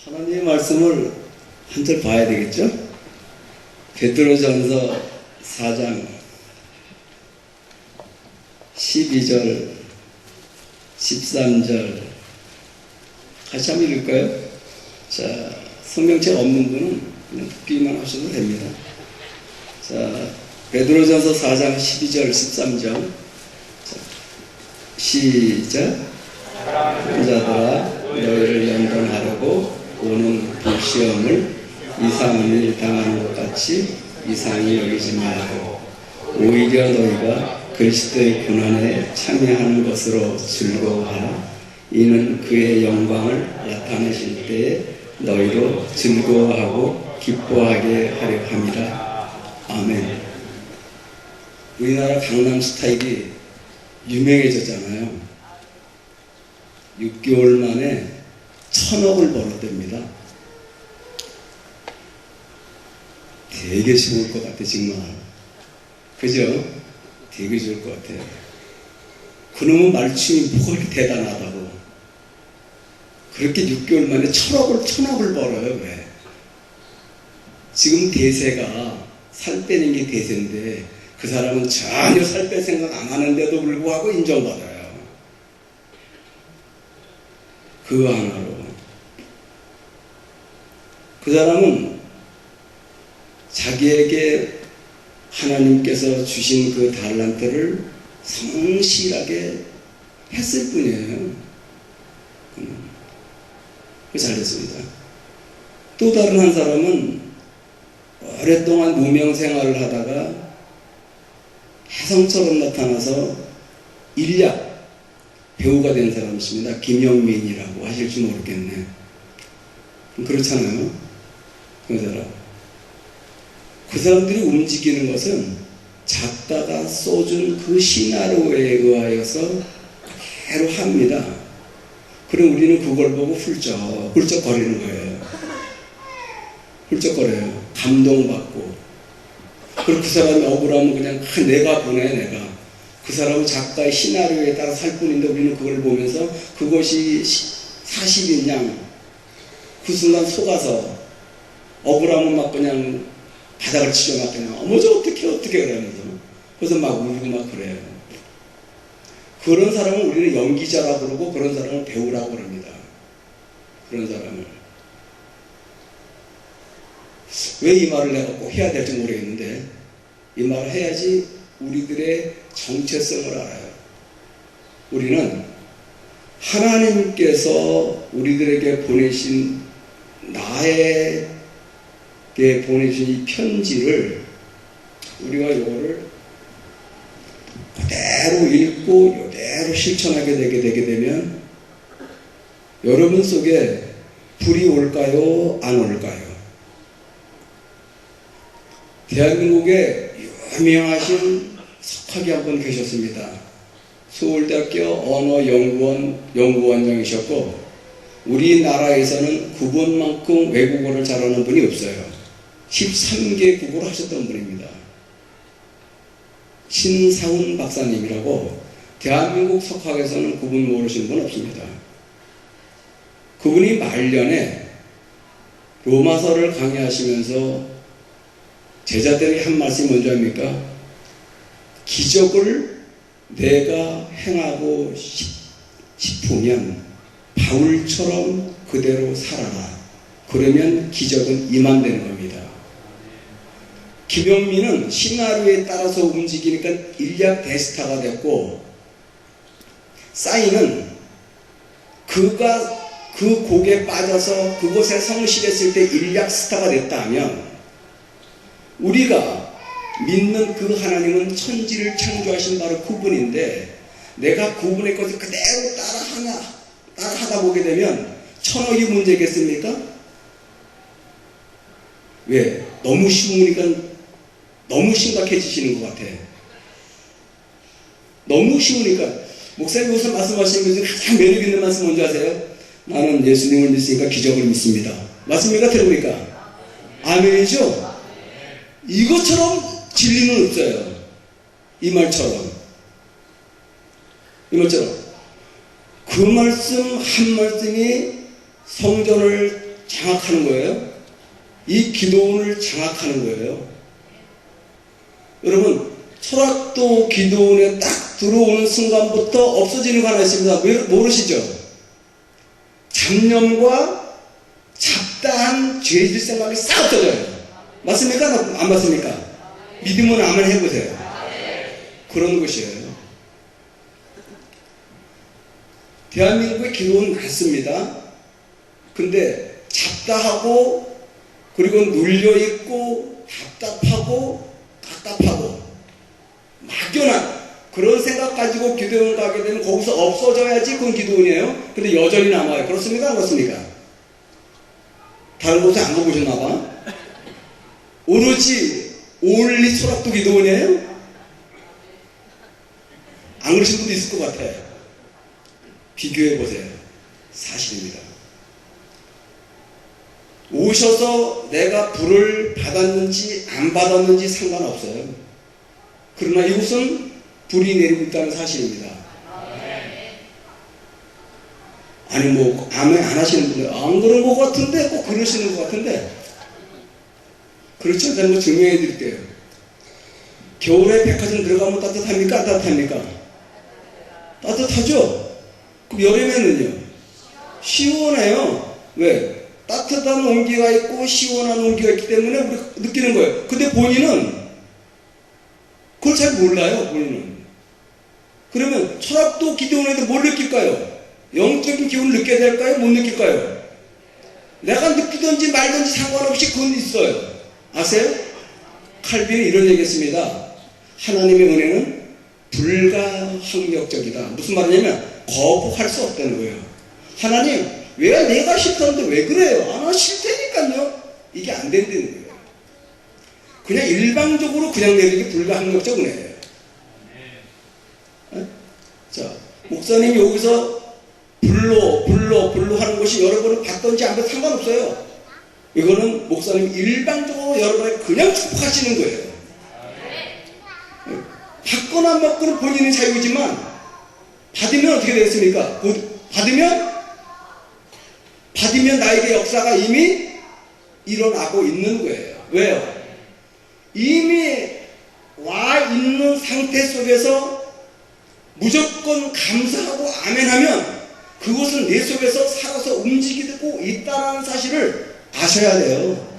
하나님의 말씀을 한 절 봐야 되겠죠? 베드로전서 4장 12절 13절 같이 한번 읽을까요? 자, 성경책 없는 분은 그냥 듣기만 하셔도 됩니다. 자, 베드로전서 4장 12절 13절 시작. 자들아 너희를 연단하려고 오는 불시험을 이상한 일 당하는 것 같이 이상히 여기지 말고 오히려 너희가 그리스도의 고난에 참여하는 것으로 즐거워하라. 이는 그의 영광을 나타내실 때에 너희도 즐거워하고 기뻐하게 하려 함이라. 아멘. 우리나라 강남 스타일이 유명해졌잖아요. 6개월 만에 1,000억을 벌었답니다. 되게 좋을 것 같아, 정말. 그죠? 되게 좋을 것 같아요. 그놈의 말춤이 뭐가 그렇게 대단하다고. 그렇게 6개월 만에 1,000억을 벌어요, 왜? 지금 대세가 살 빼는 게 대세인데, 그 사람은 전혀 살 뺄 생각 안 하는데도 불구하고 인정받아요. 그거 하나로. 그 사람은 자기에게 하나님께서 주신 그 달란트를 성실하게 했을 뿐이에요. 잘했습니다. 또 다른 한 사람은 오랫동안 무명 생활을 하다가 혜성처럼 나타나서 인력 배우가 된 사람이 있습니다. 김영민이라고 하실지 모르겠네. 그렇잖아요. 그 사람. 그 사람들이 움직이는 것은 작가가 써준 그 시나리오에 의하여서 그대로 합니다. 그럼 우리는 그걸 보고 훌쩍거리는 거예요. 훌쩍거려요. 감동받고. 그리고 그 사람이 억울하면 그냥 내가 보내, 내가. 그 사람은 작가의 시나리오에 따라 살 뿐인데 우리는 그걸 보면서 그것이 사실인 양 그 순간 속아서 억울하면 막 그냥 바닥을 치죠. 막 그냥 어머 저 어떡해 그러면서 그래서 막 울고 막 그래요. 그런 사람은 우리는 연기자라고 그러고 그런 사람을 배우라고 그럽니다. 그런 사람을. 왜 이 말을 내가 꼭 해야 될지 모르겠는데 이 말을 해야지 우리들의 정체성을 알아요. 우리는 하나님께서 우리들에게 보내신 나에게 보내신 이 편지를 우리가 이거를 그대로 읽고 이대로 실천하게 되게 되면 여러분 속에 불이 올까요? 안 올까요? 대한민국에 유명하신 석학이 한 분 계셨습니다. 서울대학교 언어연구원장이셨고 우리나라에서는 그분만큼 외국어를 잘하는 분이 없어요. 13개국어를 하셨던 분입니다. 신사훈 박사님이라고 대한민국 석학에서는 그분 모르시는 분 없습니다. 그분이 말년에 로마서를 강의하시면서 제자들이 한 말씀이 뭔지 압니까? 기적을 내가 행하고 싶으면 바울처럼 그대로 살아라. 그러면 기적은 임한다는 겁니다. 김영민은 시나리오에 따라서 움직이니까 일약 대스타가 됐고 싸이는 그가 그 곡에 빠져서 그곳에 성실했을 때 일약 스타가 됐다 하면 우리가 믿는 그 하나님은 천지를 창조하신 바로 그분인데 내가 그분의 것을 그대로 따라하다 보게 되면 1,000억이 문제겠습니까? 왜? 너무 쉬우니까 너무 심각해지시는 것 같아. 너무 쉬우니까 목사님 무슨 말씀하시는 것이 가장 매력 있는 말씀 뭔지 아세요? 나는 예수님을 믿으니까 기적을 믿습니다. 맞습니까? 들어보니까 아멘이죠? 이것처럼 진리는 없어요. 이 말처럼 그 말씀 한 말씀이 성전을 장악하는 거예요. 이 기도원을 장악하는 거예요. 여러분, 철학도 기도원에 딱 들어오는 순간부터 없어지는 거 하나 있습니다. 모르시죠? 잡념과 잡다한 죄질 생각이 싹 없어져요. 맞습니까? 안 맞습니까? 믿으면 아멘 해보세요. 그런 것이에요. 대한민국의 기도는 많습니다. 근데 잡다하고 그리고 눌려있고 답답하고 답답하고 막연한 그런 생각 가지고 기도원 가게 되면 거기서 없어져야지 그건 기도원이에요. 근데 여전히 남아요. 그렇습니까? 안 그렇습니까? 다른 곳에 안 가보셨나 봐. 오로지 올리 철학도 기도원이에요? 안 그러신 분도 있을 것 같아요. 비교해보세요. 사실입니다. 오셔서 내가 불을 받았는지 안 받았는지 상관없어요. 그러나 이곳은 불이 내리고 있다는 사실입니다. 아니 뭐 아멘 안 하시는 분들 안 그런 것 같은데 꼭 그러시는 것 같은데 그렇지 않다는 거 증명해 드릴게요. 겨울에 백화점 들어가면 따뜻합니까? 안 따뜻합니까? 따뜻하죠? 그럼 여름에는요? 시원해요. 왜? 따뜻한 온기가 있고 시원한 온기가 있기 때문에 우리가 느끼는 거예요. 근데 본인은 그걸 잘 몰라요. 본인은. 그러면 철학도 기도원에도 뭘 느낄까요? 영적인 기운을 느껴야 될까요? 못 느낄까요? 내가 느끼든지 말든지 상관없이 그건 있어요. 아세요? 칼빈은 이런 얘기했습니다. 하나님의 은혜는 불가항력적이다. 무슨 말이냐면 거부할 수 없다는 거예요. 하나님 왜 내가 싫다는데 왜 그래요? 아, 나 싫다니까요. 이게 안 된다는 거예요. 그냥 일방적으로 그냥 내리기 불가항력적 은혜예요. 네? 자, 목사님이 여기서 불로 하는 것이 여러분은 받든지 안 받든지 상관없어요. 이거는 목사님이 일방적으로 여러분에게 그냥 축복하시는 거예요. 받거나 안 받거나 본인의 자유지만 받으면 어떻게 되겠습니까? 받으면 나에게 역사가 이미 일어나고 있는 거예요. 왜요? 이미 와 있는 상태 속에서 무조건 감사하고 아멘하면 그것은 내 속에서 살아서 움직이고 있다는 사실을 아셔야 돼요.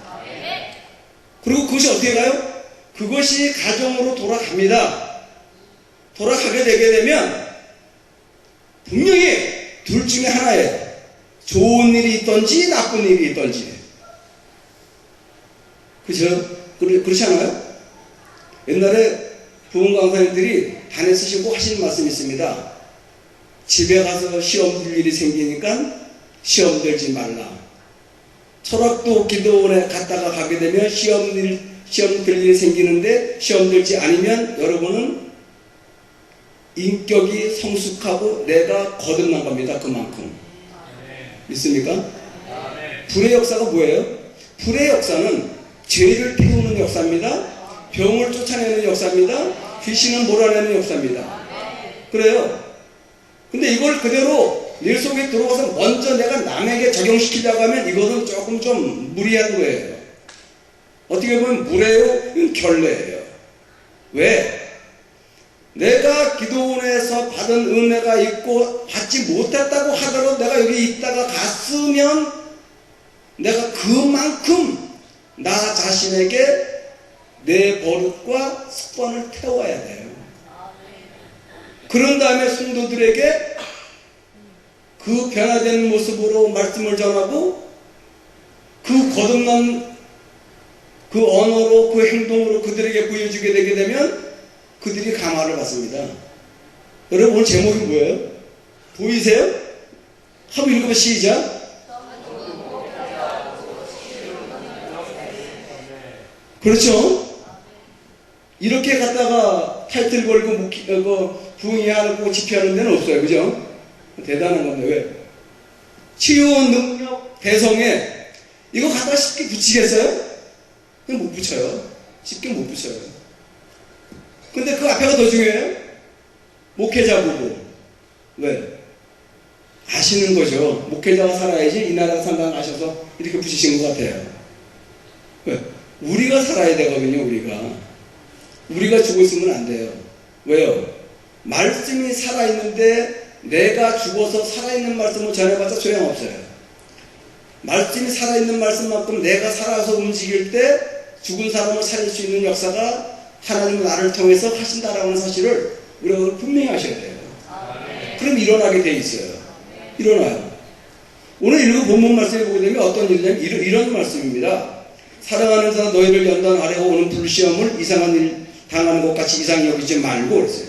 그리고 그것이 어떻게 가요? 그것이 가정으로 돌아갑니다. 돌아가게 되게 되면 분명히 둘 중에 하나예요. 좋은 일이 있던지 나쁜 일이 있던지. 그죠? 그렇지 않아요? 옛날에 부흥 강사님들이 단에 쓰시고 하시는 말씀이 있습니다. 집에 가서 시험 들 일이 생기니까 시험 들지 말라. 철학도 기도원에 갔다가 가게 되면 시험 들 일이 생기는데 시험 들지 않으면 여러분은 인격이 성숙하고 내가 거듭난 겁니다. 그만큼. 믿습니까? 불의 역사가 뭐예요? 불의 역사는 죄를 태우는 역사입니다. 병을 쫓아내는 역사입니다. 귀신을 몰아내는 역사입니다. 그래요. 근데 이걸 그대로 내 속에 들어와서 먼저 내가 남에게 적용시키려고 하면 이거는 조금 좀 무리한 거예요. 어떻게 보면 무례요? 이건 결례예요. 왜? 내가 기도원에서 받은 은혜가 있고 받지 못했다고 하더라도 내가 여기 있다가 갔으면 내가 그만큼 나 자신에게 내 버릇과 습관을 태워야 돼요. 그런 다음에 성도들에게 그 변화된 모습으로 말씀을 전하고 그 거듭난 그 언어로 그 행동으로 그들에게 보여주게 되게 되면 그들이 감화를 받습니다. 여러분 오늘 제목이 뭐예요? 보이세요? 한번 읽어봐 시작. 그렇죠? 이렇게 갖다가 타이틀 걸고 부흥회하고 집회하는 데는 없어요. 그죠? 대단한 건데 왜? 치유 능력 대성에 이거 갖다가 쉽게 붙이겠어요? 그냥 못 붙여요. 쉽게 못 붙여요. 근데 그 앞에가 더 중요해요. 목회자 부부. 왜? 아시는 거죠. 목회자가 살아야지 이 나라가 산다는 거 아셔서 이렇게 붙이신 것 같아요. 왜? 우리가 살아야 되거든요. 우리가 죽어 있으면 안 돼요. 왜요? 말씀이 살아있는데 내가 죽어서 살아있는 말씀을 전해봤자 소용없어요. 말씀이 살아있는 말씀만큼 내가 살아서 움직일 때 죽은 사람을 살릴 수 있는 역사가 하나님은 나를 통해서 하신다라는 사실을 우리가 분명히 하셔야 돼요. 그럼 일어나게 돼 있어요. 일어나요. 오늘 읽은 본문 말씀에 보게 되면 어떤 일이냐면 이런 말씀입니다. 사랑하는 자 너희를 연단 아래가 오는 불시험을 이상한 일 당하는 것 같이 이상히 여기지 말고 그랬어요.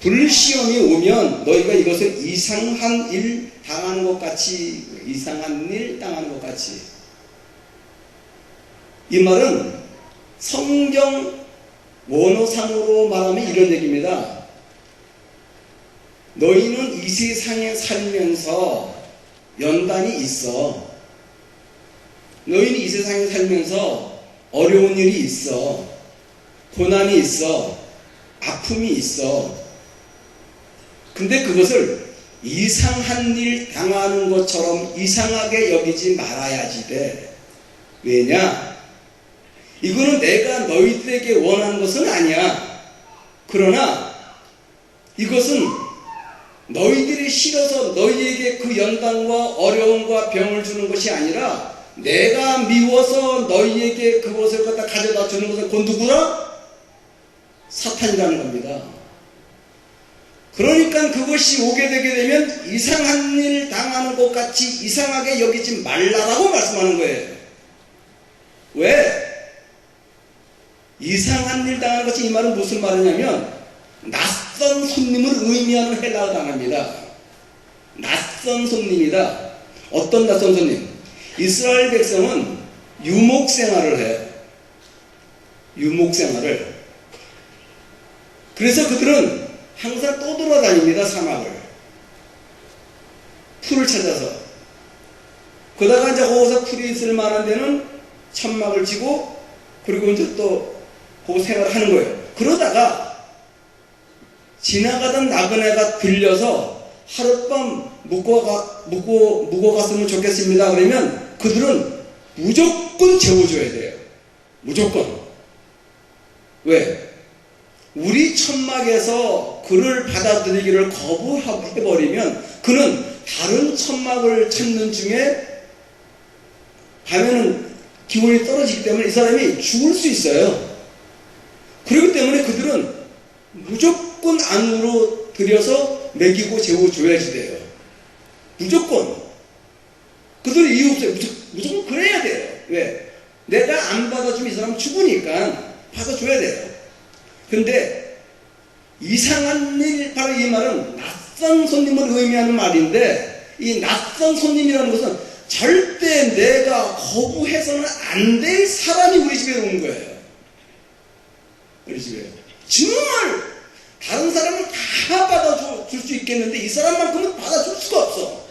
불시험이 오면 너희가 이것을 이상한 일 당하는 것 같이 이 말은 성경 원어상으로 말하면 이런 얘기입니다. 너희는 이 세상에 살면서 연단이 있어. 너희는 이 세상에 살면서 어려운 일이 있어. 고난이 있어. 아픔이 있어. 근데 그것을 이상한 일 당하는 것처럼 이상하게 여기지 말아야지 돼. 왜냐? 이거는 내가 너희들에게 원하는 것은 아니야. 그러나 이것은 너희들이 싫어서 너희에게 그 연단과 어려움과 병을 주는 것이 아니라 내가 미워서 너희에게 그것을 갖다 가져다 주는 것은 곧 누구라? 사탄이라는 겁니다. 그러니까 그것이 오게 되게 되면 이상한 일 당하는 것 같이 이상하게 여기지 말라라고 말씀하는 거예요. 왜? 이상한 일 당하는 것이 이 말은 무슨 말이냐면 낯선 손님을 의미하는 헬라어 단어입니다. 낯선 손님이다. 어떤 낯선 손님? 이스라엘 백성은 유목 생활을 해요. 유목 생활을. 그래서 그들은 항상 떠돌아다닙니다. 사막을. 풀을 찾아서. 그러다가 이제 거기서 풀이 있을 만한 데는 천막을 치고 그리고 이제 또 그 생활을 하는 거예요. 그러다가 지나가던 나그네가 들려서 하룻밤 묵고 갔으면 좋겠습니다. 그러면 그들은 무조건 재워줘야 돼요. 무조건. 왜? 우리 천막에서 그를 받아들이기를 거부해버리면 그는 다른 천막을 찾는 중에 가면은 기운이 떨어지기 때문에 이 사람이 죽을 수 있어요. 그렇기 때문에 그들은 무조건 안으로 들여서 먹이고 재워줘야지 돼요. 무조건. 그들은 이유 없어요. 무조건 그래야 돼요. 왜? 내가 안 받아주면 이 사람 죽으니까 받아줘야 돼요. 근데 이상한 일, 바로 이 말은 낯선 손님을 의미하는 말인데 이 낯선 손님이라는 것은 절대 내가 거부해서는 안 될 사람이 우리 집에 오는 거예요. 우리 집에. 정말 다른 사람은 다 받아줄 수 있겠는데 이 사람만큼은 받아줄 수가 없어.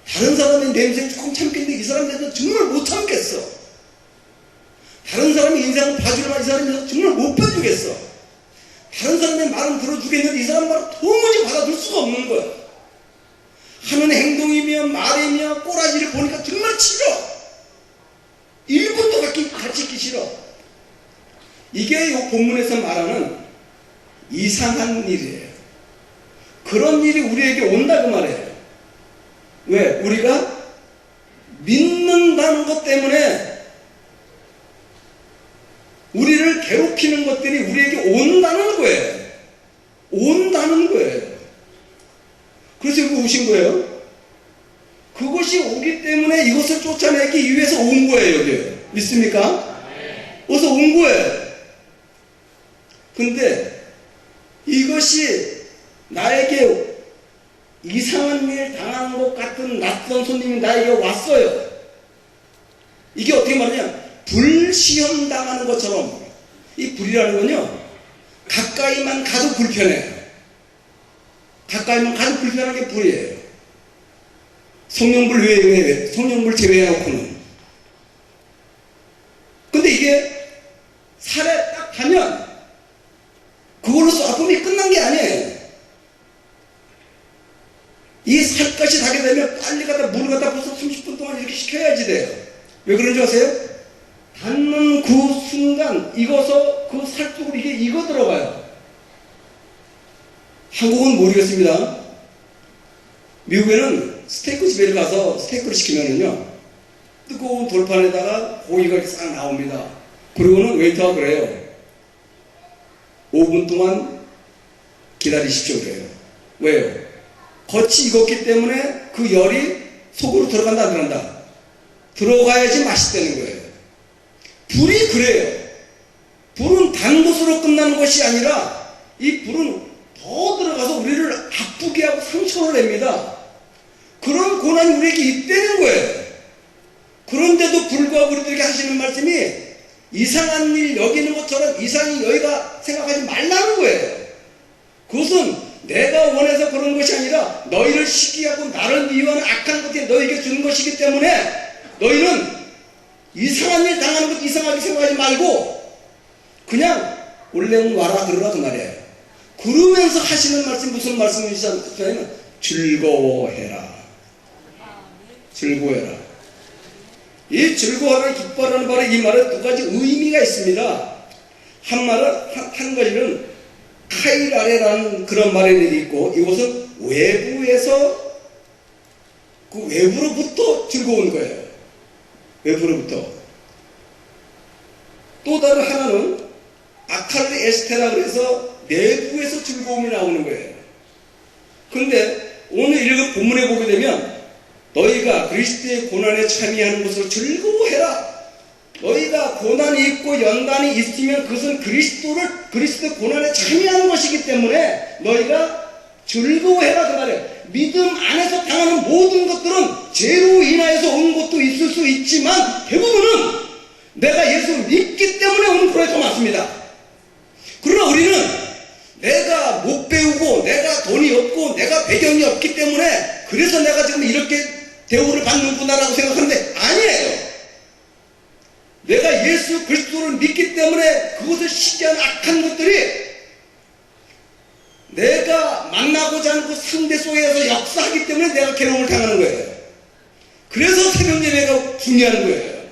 다른 사람의 냄새를 조금 참겠는데 이 사람한테는 정말 못 참겠어. 다른 사람의 인상을 봐주려면 이 사람이 정말 못 봐주겠어. 다른 사람의 말은 들어주겠는데 이 사람 말은 도무지 받아줄 수가 없는 거야. 하는 행동이며 말이며 꼬라지를 보니까 정말 싫어. 1분도 같이 있기 싫어. 이게 이 본문에서 말하는 이상한 일이에요. 그런 일이 우리에게 온다고 말해요. 왜? 우리가 믿는다는 것 때문에 우리를 괴롭히는 것들이 우리에게 온다는 거예요. 온다는 거예요. 그래서 여기 오신 거예요. 그것이 오기 때문에 이것을 쫓아내기 위해서 온 거예요. 여기. 믿습니까? 어서 온 거예요. 근데 이것이 나에게 이상한 일 당하는 것 같은 낯선 손님이 나에게 왔어요. 이게 어떻게 말하냐? 불시험 당하는 것처럼. 이 불이라는 건요, 가까이만 가도 불편해요. 가까이만 가도 불편한 게 불이에요. 성령불 제외해놓고는. 근데 이게 살에 딱 가면 그걸로써 아픔이 끝난 게 아니에요. 잡아서 30분 동안 이렇게 시켜야지 돼요. 왜 그런지 아세요? 닿는 그 순간 익어서 그 살 속으로 이게 익어 들어가요. 한국은 모르겠습니다. 미국에는 스테이크 집에 가서 스테이크를 시키면은요, 뜨거운 돌판에다가 고기가 이렇게 싹 나옵니다. 그리고는 웨이터가 그래요. 5분 동안 기다리십시오 그래요. 왜요? 겉이 익었기 때문에 그 열이 속으로 들어간다 안 들어간다? 들어가야지 맛있다는 거예요. 불이 그래요. 불은 단 것으로 끝나는 것이 아니라 이 불은 더 들어가서 우리를 아프게 하고 상처를 냅니다. 그런 고난이 우리에게 있다는 거예요. 그런데도 불구하고 우리들에게 하시는 말씀이 이상한 일 여기는 것처럼 이상히 너희가 생각하지 말라는 거예요. 그것은 내가 원해서 그런 것이 아니라 너희를 시기하고 나를 미워하는 악한 것들이 너희에게 주는 것이기 때문에 너희는 이상한 일 당하는 것 이상하게 생각하지 말고 그냥 올레는 와라 그러라 그 말이에요. 그러면서 하시는 말씀 무슨 말씀이시냐면 즐거워해라. 즐거워해라. 이 즐거워하라 기뻐하라는 말에 이 말에 두 가지 의미가 있습니다. 한 가지는 카이라레라는 그런 말이 있고 이것은 외부에서 그 외부로부터 즐거운 거예요. 외부로부터. 또 다른 하나는 아칼리 에스테라 그래서 내부에서 즐거움이 나오는 거예요. 그런데 오늘 읽은 본문에 보게 되면 너희가 그리스도의 고난에 참여하는 것으로 즐거워해라. 너희가 고난이 있고 연단이 있으면 그것은 그리스도의 고난에 참여하는 것이기 때문에 너희가 즐거워해라 그 말이에요. 믿음 안에서 당하는 모든 것들은 죄로 인하여서 온 것도 있을 수 있지만 대부분은 내가 예수 믿기 때문에 오는 고난이 더 많습니다. 그러나 우리는 내가 못 배우고 내가 돈이 없고 내가 배경이 없기 때문에 그래서 내가 지금 이렇게 대우를 받는구나라고 생각하는데 아니에요. 내가 예수 그리스도를 믿기 때문에 그것을 시기한 악한 것들이 내가 만나고자 하는 그 상대 속에서 역사하기 때문에 내가 괴로움을 당하는 거예요. 그래서 새벽 예배가 중요한 거예요.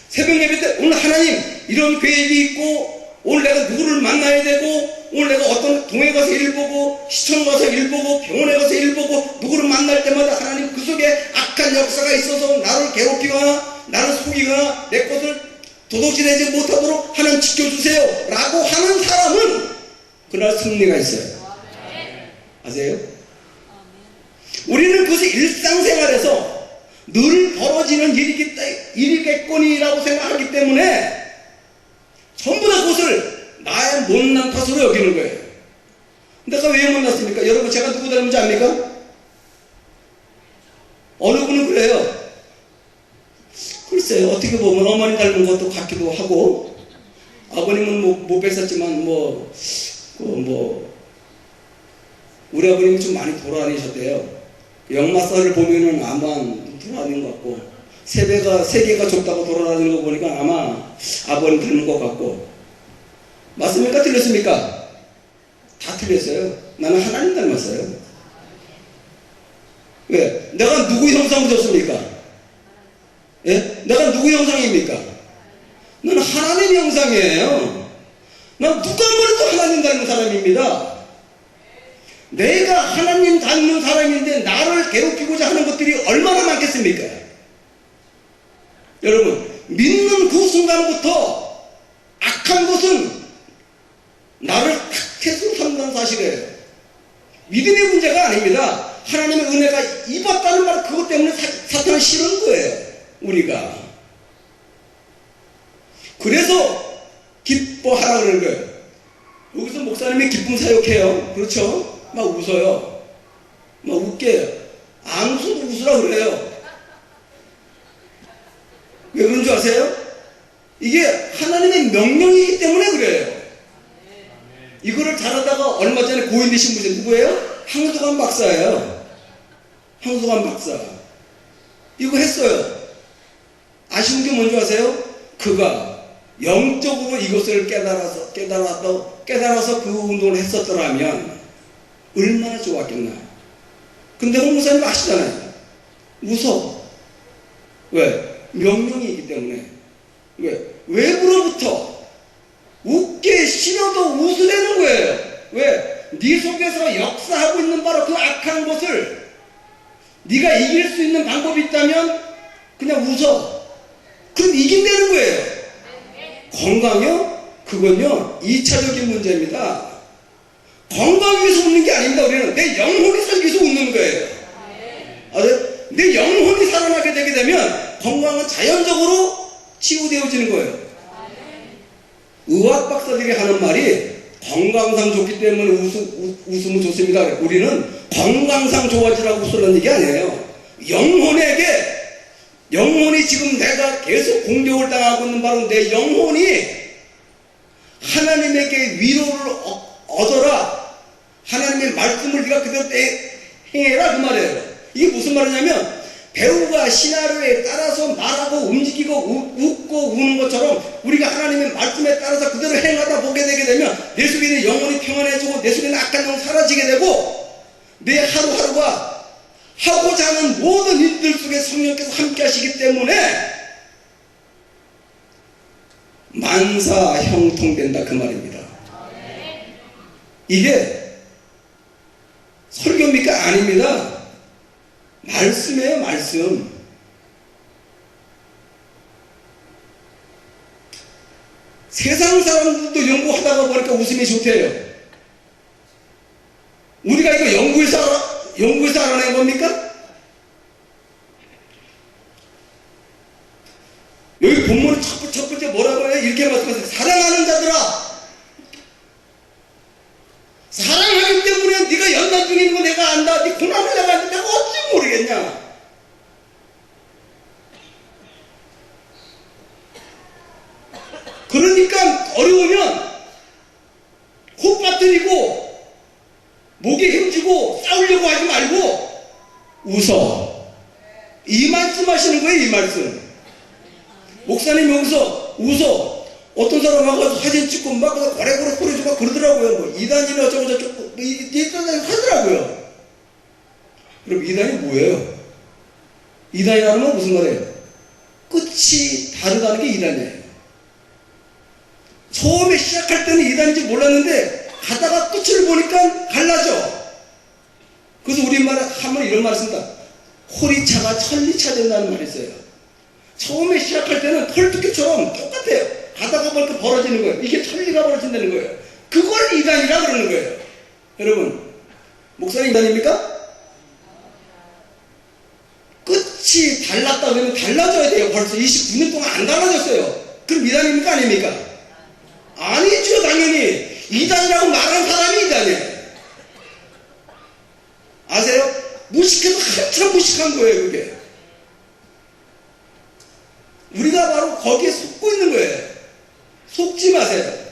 새벽 예배 때 오늘 하나님 이런 계획이 있고 오늘 내가 누구를 만나야 되고 오늘 내가 어떤 동에 가서 일 보고 시청 가서 일 보고 병원에 가서 일 보고 누구를 만날 때마다 하나님 그 속에 악한 역사가 있어서 나를 괴롭히거나 나를 속이거나 내 것을 도둑질하지 못하도록 하나님 지켜주세요 라고 하는 사람은 그날 승리가 있어요. 아세요? 우리는 그것이 일상생활에서 늘 벌어지는 일이겠거니라고 생각하기 때문에 전부 다 그것을 나의 못난 탓으로 여기는 거예요. 내가 왜 못났습니까? 여러분 제가 누구 닮은지 압니까? 어느 분은 그래요. 글쎄요, 어떻게 보면 어머니 닮은 것도 같기도 하고 아버님은 못 뵀었지만 우리 아버님이 좀 많이 돌아다니셨대요. 역마살을 보면은 아마 돌아다니는 것 같고 세계가 좁다고 돌아다니는 거 보니까 아마 아버님 닮은 것 같고 맞습니까? 틀렸습니까? 다 틀렸어요. 나는 하나님 닮았어요. 왜? 내가 누구 형상으로 졌습니까? 예? 내가 누구 형상입니까? 나는 하나님 형상이에요. 난 누가 뭐래도 하나님 닮은 사람입니다. 내가 하나님 닮은 사람인데 나를 괴롭히고자 하는 것들이 얼마나 많겠습니까? 여러분 믿는 그 순간부터 악한 것은 나를 탁해서 산다는 사실이에요. 믿음의 문제가 아닙니다. 하나님의 은혜가 입었다는 말 그것 때문에 사탄은 싫은 거예요. 우리가 그래서 기뻐하라 그러는 거예요. 여기서 목사님이 기쁨 사역해요. 그렇죠? 막 웃어요. 막 웃겨요. 안 웃어도 웃으라 그래요. 왜 그런 줄 아세요? 이게 하나님의 명령이기 때문에 그래요. 이거를 잘하다가 얼마 전에 고인 되신 분이 누구예요? 황수관 박사예요. 황수관 박사. 이거 했어요. 아쉬운 게 뭔지 아세요? 그가 영적으로 이것을 깨달아서 그 운동을 했었더라면 얼마나 좋았겠나. 근데 홍 목사님 아시잖아요. 웃어. 왜? 명령이기 때문에. 왜? 외부로부터 웃게 싫어도 웃으려는 거예요. 왜? 네 속에서 역사하고 있는 바로 그 악한 것을 네가 이길 수 있는 방법이 있다면 그냥 웃어. 그럼 이긴다는 거예요. 건강요? 그건요 2차적인 문제입니다. 건강을 위해서 웃는 게 아닙니다. 우리는 내 영혼이 살기 위해서 웃는 거예요. 내 영혼이 살아나게 되게 되면 건강은 자연적으로 치유되어지는 거예요. 의학 박사들이 하는 말이 건강상 좋기 때문에 웃으면 좋습니다. 우리는 건강상 좋아지라고 웃으라는 얘기 아니에요. 영혼이 지금 내가 계속 공격을 당하고 있는 바로 내 영혼이 하나님에게 위로를 얻어라. 하나님의 말씀을 네가 그대로 행해라 그 말이에요. 이게 무슨 말이냐면 배우가 시나리오에 따라서 말하고 움직이고 웃고 우는 것처럼 우리가 하나님의 말씀에 따라서 그대로 행하다 보게 되게 되면 내 속에 있는 영혼이 평안해지고 내 속에 있는 악한 영혼이 사라지게 되고 내 하루하루가 하고자 하는 모든 일들 속에 성령께서 함께 하시기 때문에 만사형통된다 그 말입니다. 이게 설교입니까? 아닙니다. 말씀이에요, 말씀. 세상 사람들도 연구하다가 보니까 웃음이 좋대요. 우리가 이거 연구해서 알아낸 겁니까? 여기 본문 첫 번째 뭐라고 해요? 이렇게 말씀하세요. 사랑하는 자들아, 사랑하기 때문에 네가 연단 중에 있는 거 내가 안다. 네 고난을 내가 안다. 내가 어찌 모르겠냐. 그러니까 어려우면 코 빠뜨리고 목에 힘주고 싸우려고 하지 말고 웃어. 이 말씀 하시는 거예요. 이 말씀. 목사님 여기서 웃어. 어떤 사람 와가지고 사진 찍고 막 고래고래 소리 주고 그러더라고요. 뭐 이단이나 어쩌고저쩌고 이단이 하더라고요. 그럼 이단이 뭐예요? 이단이라는 건 무슨 말이에요? 끝이 다르다는 게 이단이에요. 처음에 시작할 때는 이단인지 몰랐는데 가다가 끝을 보니까 갈라져. 그래서 우리말 하면 이런 말을 씁니다. 호리차가 천리차 된다는 말이 있어요. 처음에 시작할 때는 털두께처럼 똑같아요. 가다가 보니까 벌어지는 거예요. 이게 천리가 벌어진다는 거예요. 그걸 이단이라 그러는 거예요. 여러분, 목사님 이단입니까? 끝이 달랐다 그러면 달라져야 돼요. 벌써 29년 동안 안 달라졌어요. 그럼 이단입니까? 아닙니까? 아니죠, 당연히. 이단이라고 말하는 사람이 이단이에요. 아세요? 무식해서 한참 무식한 거예요, 그게. 우리가 바로 거기에 속고 있는 거예요. 속지 마세요.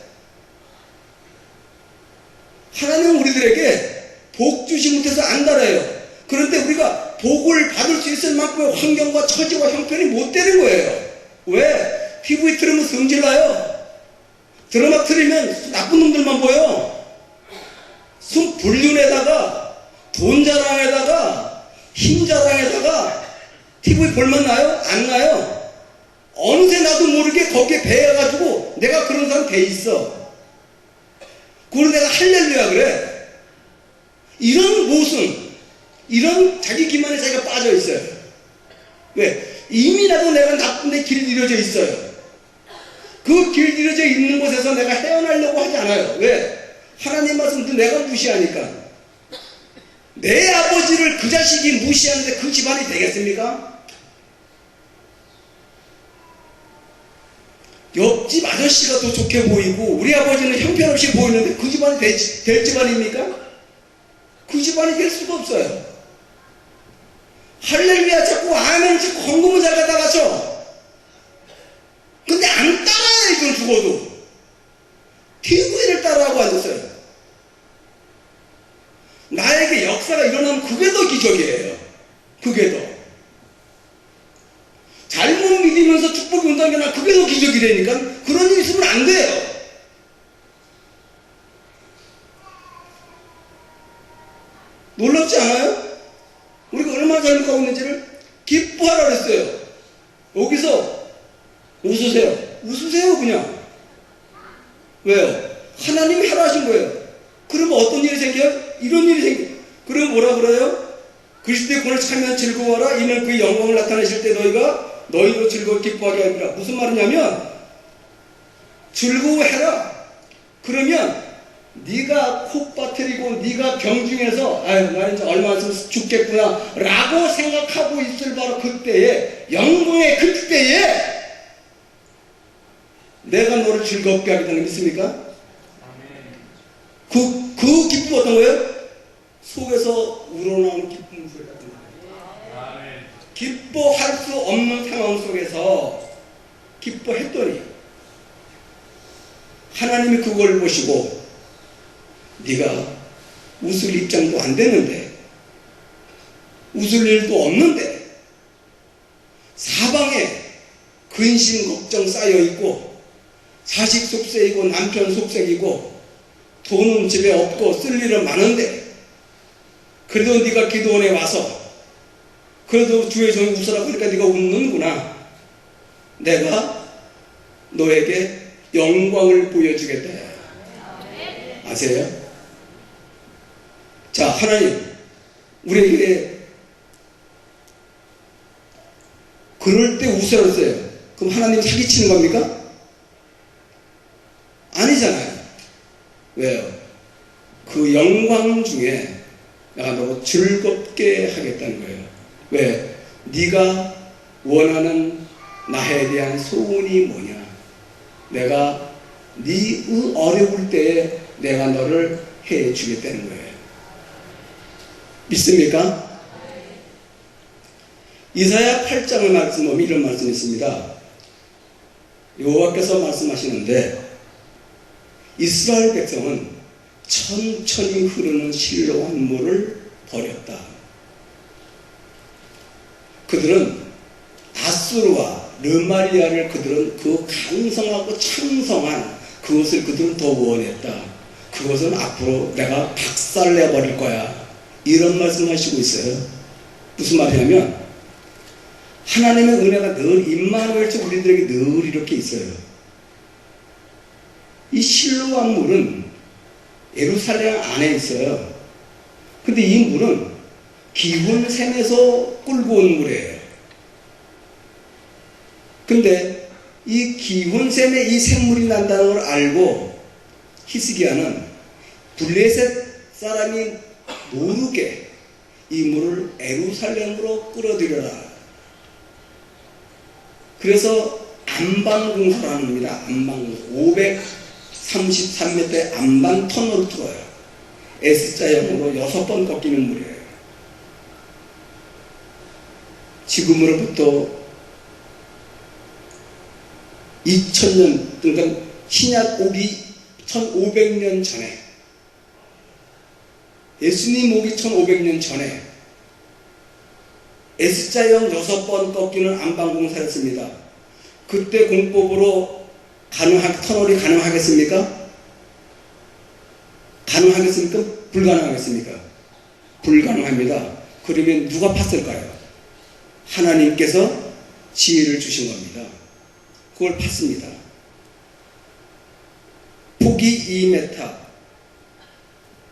하나님은 우리들에게 복 주시 못해서 안 달아요. 그런데 우리가 복을 받을 수 있을 만큼의 환경과 처지와 형편이 못 되는 거예요. 왜? TV에 틀으면 성질나요. 드라마 틀으면 나쁜 놈들만 보여. 순 불륜에다가 돈 자랑에다가 힘 자랑에다가 TV 볼만 나요? 안 나요. 어느새 나도 모르게 거기에 배해가지고 내가 그런 사람 돼 있어. 그걸 내가 할렐루야 그래. 이런 모순, 이런 자기 기만에 자기가 빠져 있어요. 왜? 이미 나도 내가 나쁜데 길 잃어져 있어요. 그 길 잃어져 있는 곳에서 내가 헤어나려고 하지 않아요. 왜? 하나님 말씀도 내가 무시하니까. 내 아버지를 그 자식이 무시하는데 그 집안이 되겠습니까? 옆집 아저씨가 더 좋게 보이고 우리 아버지는 형편없이 보이는데 그 집안이 될 집안입니까? 그 집안이 될 수가 없어요. 할렐루야 자꾸 아멘 자꾸 헌금을 잘 갖다 바쳐. 근데 안 따라요. 이건 죽어도 TV를 따라하고 앉았어요. 나에게 역사가 일어나면 그게 더 기적이에요. 그게 더 잘못 믿으면서 축복이 온다는 게 나 그게 더 기적이라니까. 그런 일 있으면 안 돼요. 놀랍지 않아요? 우리가 얼마나 잘못 가고 있는지를 기뻐하라 그랬어요. 여기서 웃으세요. 웃으세요 그냥. 왜요? 하나님이 하라 하신 거예요. 그러면 어떤 일이 생겨요? 이런 일이 생겨요. 그럼 뭐라 그래요? 그리스도의 권을 참여 즐거워하라. 이는 그의 영광을 나타내실 때 너희도 즐거워 기뻐하게 하리라. 무슨 말이냐면 즐거워해라. 그러면 네가 코 빠뜨리고 네가 병중에서 아유 나 이제 얼마 있으면 죽겠구나 라고 생각하고 있을 바로 그때에 영광의 그때에 내가 너를 즐겁게 하겠다는 게 믿습니까? 그 기쁨 어떤 거예요? 속에서 우러나오는 기쁨 소리 같은 거예요. 기뻐할 수 없는 상황 속에서 기뻐했더니 하나님이 그걸 보시고 네가 웃을 입장도 안 되는데 웃을 일도 없는데 사방에 근심 걱정 쌓여있고 자식 속색이고 남편 속색이고 돈은 집에 없고 쓸 일은 많은데 그래도 네가 기도원에 와서 그래도 주의 종이 웃으라 그러니까 네가 웃는구나. 내가 너에게 영광을 보여주겠다. 아세요? 자, 하나님 우리에게 그럴 때 웃으라 했어요. 그럼 하나님 사기치는 겁니까? 아니잖아요. 왜요? 그 영광 중에 내가 너 즐겁게 하겠다는 거예요. 왜? 네가 원하는 나에 대한 소원이 뭐냐? 내가 네 어려울 때에 내가 너를 해주겠다는 거예요. 믿습니까? 이사야 8장의 말씀 보면 이런 말씀이 있습니다. 여호와께서 말씀하시는데 이스라엘 백성은 천천히 흐르는 실로암 물을 버렸다. 그들은 아수르와 르마리아를 그들은 그 강성하고 창성한 그것을 그들은 더 원했다. 그것은 앞으로 내가 박살내버릴 거야. 이런 말씀 하시고 있어요. 무슨 말이냐면 하나님의 은혜가 늘 임마누엘처럼 우리들에게 늘 이렇게 있어요. 이 실로암 물은 예루살렘 안에 있어요. 근데 이 물은 기훈샘에서 끌고 온 물이에요. 근데 이 기훈샘에 이 샘물이 난다는 걸 알고 히스기야는 블레셋 사람이 모르게 이 물을 예루살렘으로 끌어들여라. 그래서 안방공사를 합니다. 안방공사 533m의 안방 터널을 뚫어요. S자형으로 6번 꺾이는 물이에요. 지금으로부터 2000년 그러니까 신약 오기 1500년 전에 예수님 오기 1500년 전에 S자형 6번 꺾이는 안방공사를 했습니다. 그때 공법으로 터널이 가능하겠습니까? 가능하겠습니까? 불가능하겠습니까? 불가능합니다. 그러면 누가 팠을까요? 하나님께서 지혜를 주신 겁니다. 그걸 팠습니다. 폭이 2m,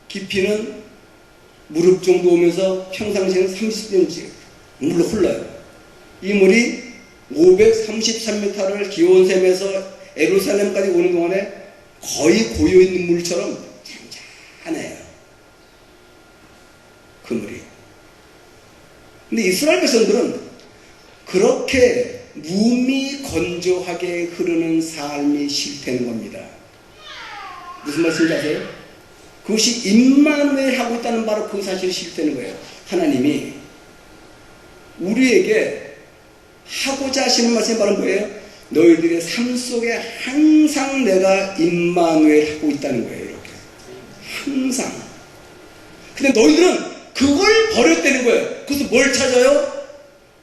깊이는 무릎 정도 오면서 평상시에는 30cm 물로 흘러요. 이 물이 533m를 기온샘에서 예루살렘까지 오는 동안에 거의 고여있는 물처럼 잔잔해요. 그 물이. 근데 이스라엘 백성들은 그렇게 몸이 건조하게 흐르는 삶이 싫다는 겁니다. 무슨 말씀인지 아세요? 그것이 임마누엘 하고 있다는 바로 그 사실이 싫다는 거예요. 하나님이 우리에게 하고자 하시는 말씀이 바로 뭐예요? 너희들의 삶 속에 항상 내가 임마누엘 하고 있다는 거예요. 이렇게 항상. 근데 너희들은 그걸 버렸다는 거예요. 그래서 뭘 찾아요?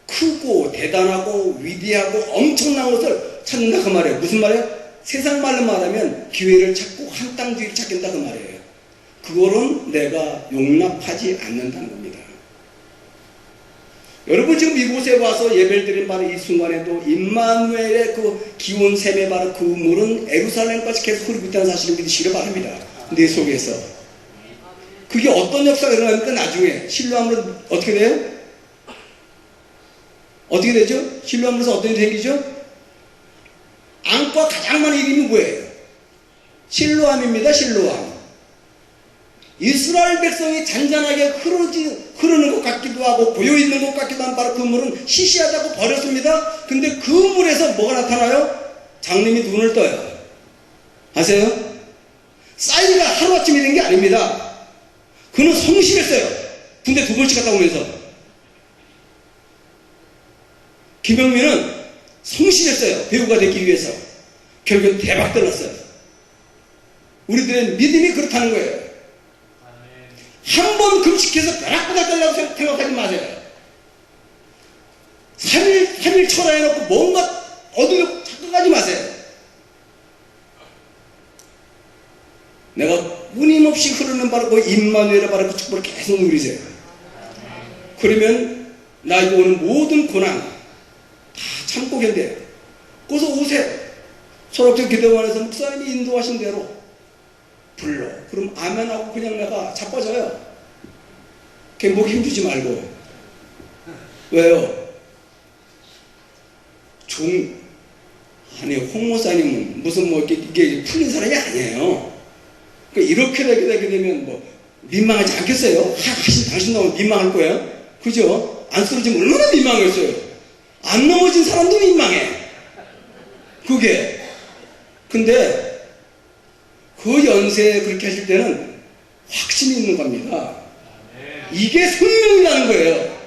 크고 대단하고 위대하고 엄청난 것을 찾는다 그 말이에요. 무슨 말이에요? 세상 말로 말하면 기회를 찾고 한 땅 뒤를 찾겠다 그 말이에요. 그거는 내가 용납하지 않는다는 겁니다. 여러분 지금 이곳에 와서 예배를 드린 바로 이 순간에도 임마누엘의 그 기운 샘의 바로 그 물은 예루살렘까지 계속 흐르고 있다는 사실을 믿으시기를 바랍니다. 내 속에서. 그게 어떤 역사가 일어나니까 나중에 실로암으로 어떻게 돼요? 어떻게 되죠? 실로암으로서 어떤 일이 생기죠? 안과 가장 많은 이름이 뭐예요? 실로암입니다. 실로암. 이스라엘 백성이 잔잔하게 흐르는 것 같기도 하고 고여있는 것 같기도 한 바로 그 물은 시시하다고 버렸습니다. 근데 그 물에서 뭐가 나타나요? 장님이 눈을 떠요. 아세요? 사이즈가 하루아침에 된 게 아닙니다. 그는 성실했어요. 군대 2번씩 갔다 오면서. 김영민은 성실했어요. 배우가 되기 위해서. 결국은 대박 들었어요. 우리들의 믿음이 그렇다는 거예요. 한 번 금식해서 벼락보다 달라고 생각하지 마세요. 3일 철화해놓고 뭔가 얻으려고 착각하지 마세요. 내가 끊임없이 흐르는 바로 그 임마누엘의 바로 그 축복을 계속 누리세요. 그러면 나에게 오는 모든 고난 다 참고 견뎌요. 거기서 오세요. 소록적 기도원에서 목사님이 인도하신 대로 불러. 그럼 아멘하고 그냥 내가 자빠져요. 그게 목 힘주지 말고. 왜요? 아니 홍 목사님은 무슨 뭐 이게 풀린 사람이 아니에요. 그러니까 이렇게 되게 되면 뭐 민망하지 않겠어요? 당신 너무 민망할 거예요. 그죠? 안 쓰러지면 얼마나 민망했어요. 안 넘어진 사람도 민망해. 그게. 근데 그 연세에 그렇게 하실 때는 확신이 있는 겁니다. 이게 생명이라는 거예요.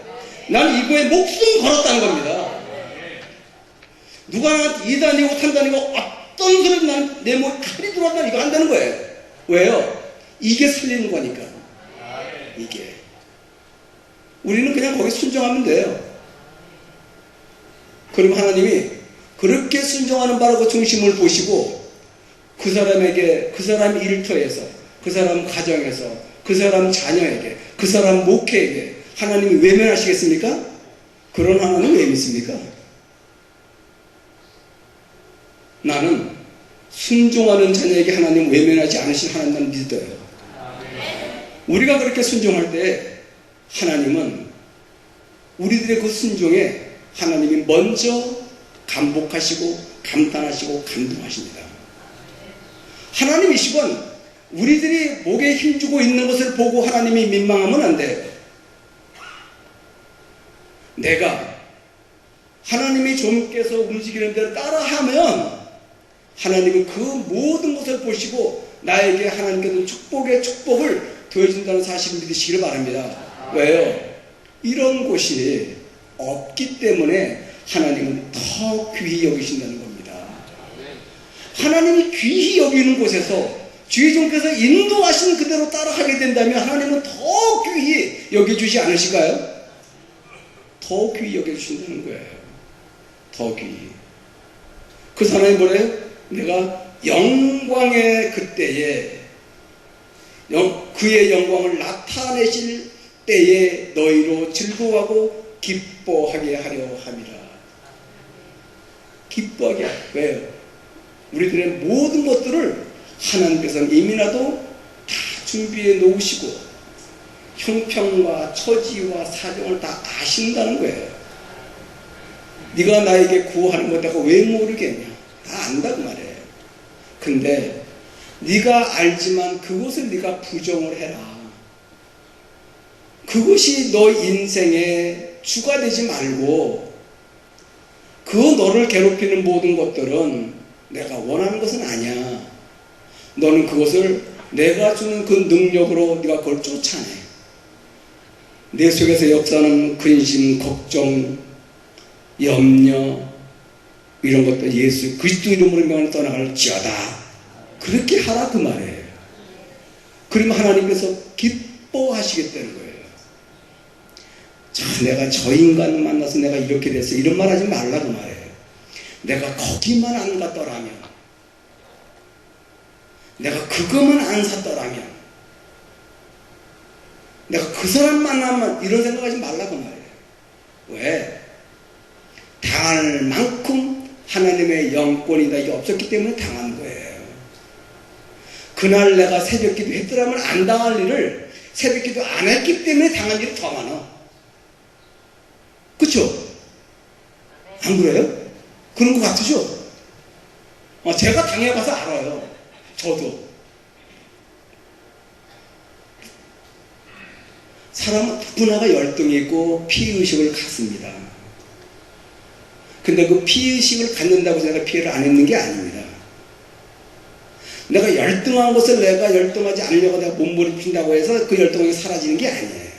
난 이거에 목숨 걸었다는 겁니다. 누가 나한테 2단이고 3단이고 어떤 소리도 나는 내 몸에 칼이 들어왔다 이거 한다는 거예요. 왜요? 이게 살리는 거니까. 이게. 우리는 그냥 거기 순종하면 돼요. 그럼 하나님이 그렇게 순종하는 바로 그 중심을 보시고 그 사람에게, 그 사람 일터에서, 그 사람 가정에서, 그 사람 자녀에게, 그 사람 목회에게 하나님이 외면하시겠습니까? 그런 하나님 왜 믿습니까? 나는 순종하는 자녀에게 하나님 외면하지 않으신 하나님을 믿어요. 우리가 그렇게 순종할 때 하나님은 우리들의 그 순종에 하나님이 먼저 감복하시고 감탄하시고 감동하십니다. 하나님이시건 우리들이 목에 힘주고 있는 것을 보고 하나님이 민망하면 안 돼요. 내가 하나님이 주님께서 움직이는 대로 따라하면 하나님은 그 모든 것을 보시고 나에게 하나님께서 축복의 축복을 더해준다는 사실을 믿으시기를 바랍니다. 왜요? 이런 곳이 없기 때문에 하나님은 더 귀히 여기신다는 겁니다. 하나님이 귀히 여기는 곳에서 주의 종께서 인도하신 그대로 따라하게 된다면 하나님은 더 귀히 여겨주지 않으실까요? 더 귀히 여겨주신다는 거예요. 더 귀히. 그 사람이 뭐래요? 내가 영광의 그때에 그의 영광을 나타내실 때에 너희로 즐거워하고 기뻐하게 하려 함이라. 기뻐하게. 왜요? 우리들의 모든 것들을 하나님께서는 이미라도 다 준비해 놓으시고 형편과 처지와 사정을 다 아신다는 거예요. 네가 나에게 구하는 것 내가 왜 모르겠냐? 다 안다고 말이에요. 근데 네가 알지만 그것을 네가 부정을 해라. 그것이 너 인생의 주가 되지 말고 그 너를 괴롭히는 모든 것들은 내가 원하는 것은 아니야. 너는 그것을 내가 주는 그 능력으로 네가 그걸 쫓아내. 내 속에서 역사하는 근심, 걱정, 염려 이런 것들 예수 그리스도 이름으로 명을 떠나갈지어다. 그렇게 하라 그 말이에요. 그러면 하나님께서 기뻐하시겠다는 거예요. 자, 내가 저 인간 만나서 내가 이렇게 됐어 이런 말 하지 말라고 말해요. 내가 거기만 안 갔더라면, 내가 그거만 안 샀더라면, 내가 그 사람 만나면 이런 생각하지 말라고 말해요. 왜? 당할 만큼 하나님의 영권이다 이게 없었기 때문에 당한 거예요. 그날 내가 새벽기도 했더라면 안 당할 일을 새벽기도 안 했기 때문에 당한 일이 더 많아. 그쵸? 안 그래요? 그런 것 같으죠? 제가 당해봐서 알아요. 저도. 사람은 누구나가 열등이 있고 피의식을 갖습니다. 근데 그 피의식을 갖는다고 해서 내가 피해를 안 했는 게 아닙니다. 내가 열등한 것을 내가 열등하지 않으려고 내가 몸부림친다고 해서 그 열등함이 사라지는 게 아니에요.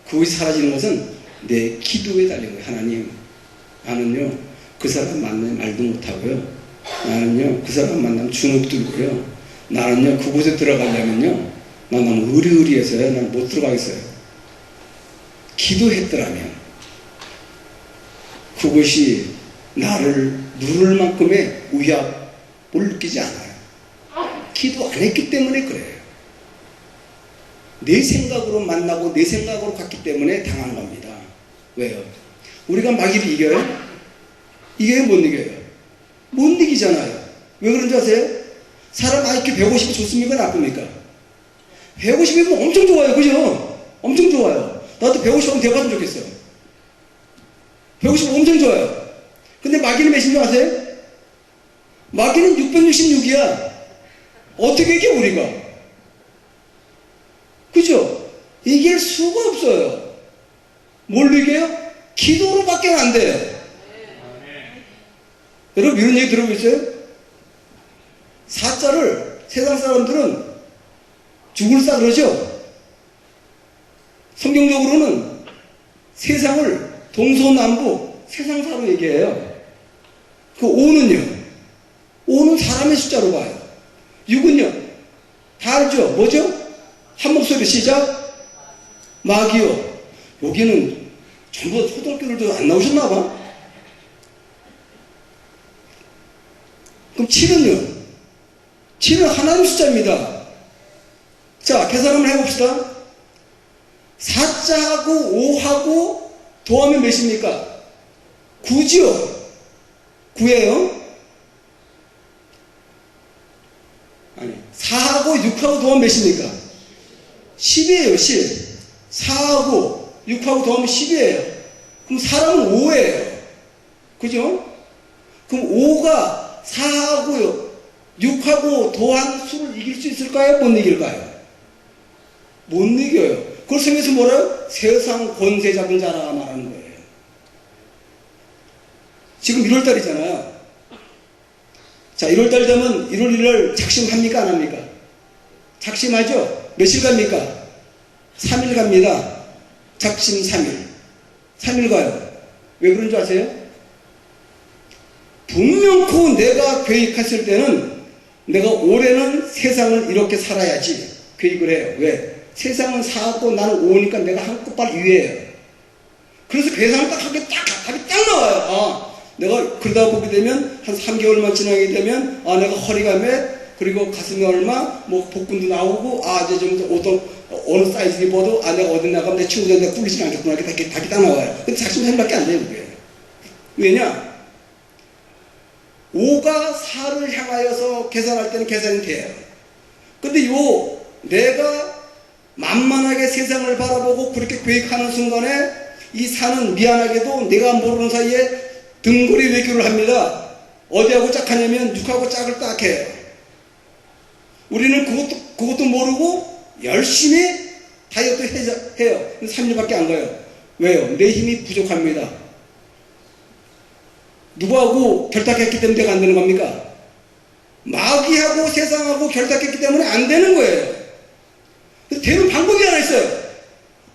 그것이 사라지는 것은 내 기도에 달린 거예요. 하나님, 나는요 그 사람 만나면 말도 못하고요, 나는요 그 사람 만나면 주눅 들고요, 나는요 그곳에 들어가려면요 난 너무 의리의리해서요 난 못 들어가겠어요. 기도했더라면 그것이 나를 누를 만큼의 위압을 느끼지 않아요. 기도 안 했기 때문에 그래요. 내 생각으로 만나고 내 생각으로 갔기 때문에 당한 겁니다. 왜요? 우리가 마귀를 이겨요? 이겨요? 못 이겨요? 못 이기잖아요. 왜 그런지 아세요? 사람 IQ 150이 좋습니까? 나쁩니까? 150이면 엄청 좋아요. 그죠? 엄청 좋아요. 나도 150하면 되었으면 좋겠어. 150 엄청 좋아요. 근데 마귀는 몇인 줄 아세요? 마귀는 666이야. 어떻게 이겨 우리가? 그죠? 이길 수가 없어요. 뭘로 이겨요? 기도로밖에 안 돼요. 여러분 이런 얘기 들어보셨어요? 사자를 세상 사람들은 죽을 사 그러죠? 성경적으로는 세상을 동서남북 세상사로 얘기해요. 그 5는요? 5는 사람의 숫자로 봐요. 6은요? 다 알죠? 뭐죠? 한 목소리 시작. 마귀요. 여기는 전부 초등학교들도 안 나오셨나 봐. 그럼 7은요? 7은 하나님 숫자입니다. 자, 계산 한번 해봅시다. 4자하고 5하고 더하면 몇입니까? 9죠? 9예요? 아니, 4하고 6하고 더하면 몇입니까? 10이에요, 10. 4하고 6하고 더하면 10이에요. 그럼 사람은 5예요. 그죠? 그럼 5가 4하고요, 6하고 더한 수를 이길 수 있을까요? 못 이길까요? 못 이겨요. 그걸 성경에서 뭐라요? 세상 권세 잡은 자라 말하는 거예요. 지금 1월달이잖아요. 자, 1월달 되면 1월 1일 작심합니까? 안 합니까? 작심하죠? 며칠 갑니까? 3일 갑니다. 작심 3일. 3일 가요. 왜 그런 줄 아세요? 분명코 내가 계획했을 때는 내가 올해는 세상을 이렇게 살아야지 계획을 해요. 왜? 세상은 4고 나는 5니까 내가 한 끗발 위에요. 그래서 계산을 딱 하게 답이 딱 나와요. 내가 그러다 보게 되면 한 3개월만 지나게 되면 내가 허리가 몇, 그리고 가슴이 얼마, 뭐 복근도 나오고, 이제 좀 어떤 어느 사이즈 입어도 내가 어디 나가면 내 친구들한테 꿀리지 않겠구나. 이렇게 답이 딱 나와요. 근데 작심삼일밖에 안 돼요, 그게. 왜냐? 5가 4를 향하여서 계산할 때는 계산이 돼요. 근데 내가 만만하게 세상을 바라보고 그렇게 계획하는 순간에 이 4는 미안하게도 내가 모르는 사이에 등거리 외교를 합니다. 어디하고 짝하냐면 6하고 짝을 딱 해요. 우리는 그것도 모르고 열심히 다이어트 해요. 3일밖에 안 가요. 왜요? 내 힘이 부족합니다. 누구하고 결탁했기 때문에 내가 안 되는 겁니까? 마귀하고 세상하고 결탁했기 때문에 안 되는 거예요. 되는 방법이 하나 있어요.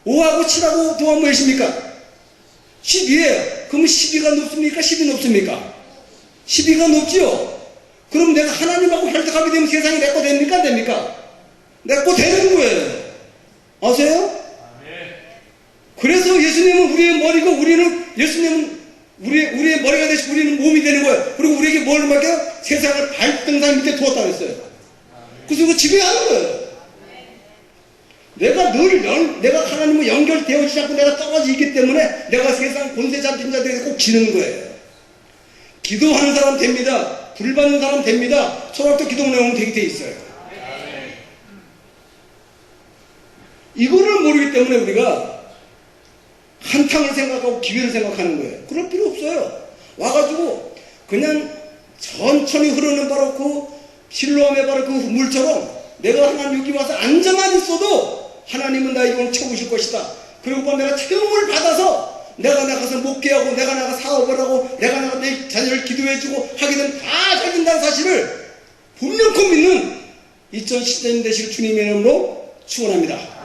5하고 7하고 더하면 몇입니까? 10이에요. 그러면 12가 높습니까? 10이 높습니까? 12가 높지요? 그럼 내가 하나님하고 결탁하게 되면 세상이 내 거 됩니까? 안 됩니까? 내 거 되는 거예요. 아세요? 그래서 예수님은 우리의 머리고 예수님은 우리의 머리가 되시고 우리는 몸이 되는 거예요. 그리고 우리에게 뭘 맡겨요? 세상을 발등상 밑에 두었다 그랬어요. 그래서 그거 지배하는 거예요. 내가 하나님과 연결되어지지 않고 내가 떨어지기 때문에 내가 세상 권세 잡힌 자들에게 꼭 지는 거예요. 기도하는 사람 됩니다. 불 받는 사람 됩니다. 초락도 기도 내용 되게 돼 있어요. 이거를 모르기 때문에 우리가 한탕을 생각하고 기회를 생각하는 거예요. 그럴 필요 없어요. 와가지고 그냥 천천히 흐르는 바로 그 실로암의 바로 그 물처럼 내가 하나님 여기 와서 앉아만 있어도 하나님은 나의 영을 채우실 것이다. 그리고 내가 체험을 받아서 내가 나가서 목회하고 내가 나가 사업을 하고 내가 나가 내 자녀를 기도해주고 하게 되면 다 잘 된다는 사실을 분명히 믿는 2010년 되실 주님의 이름으로 축원합니다.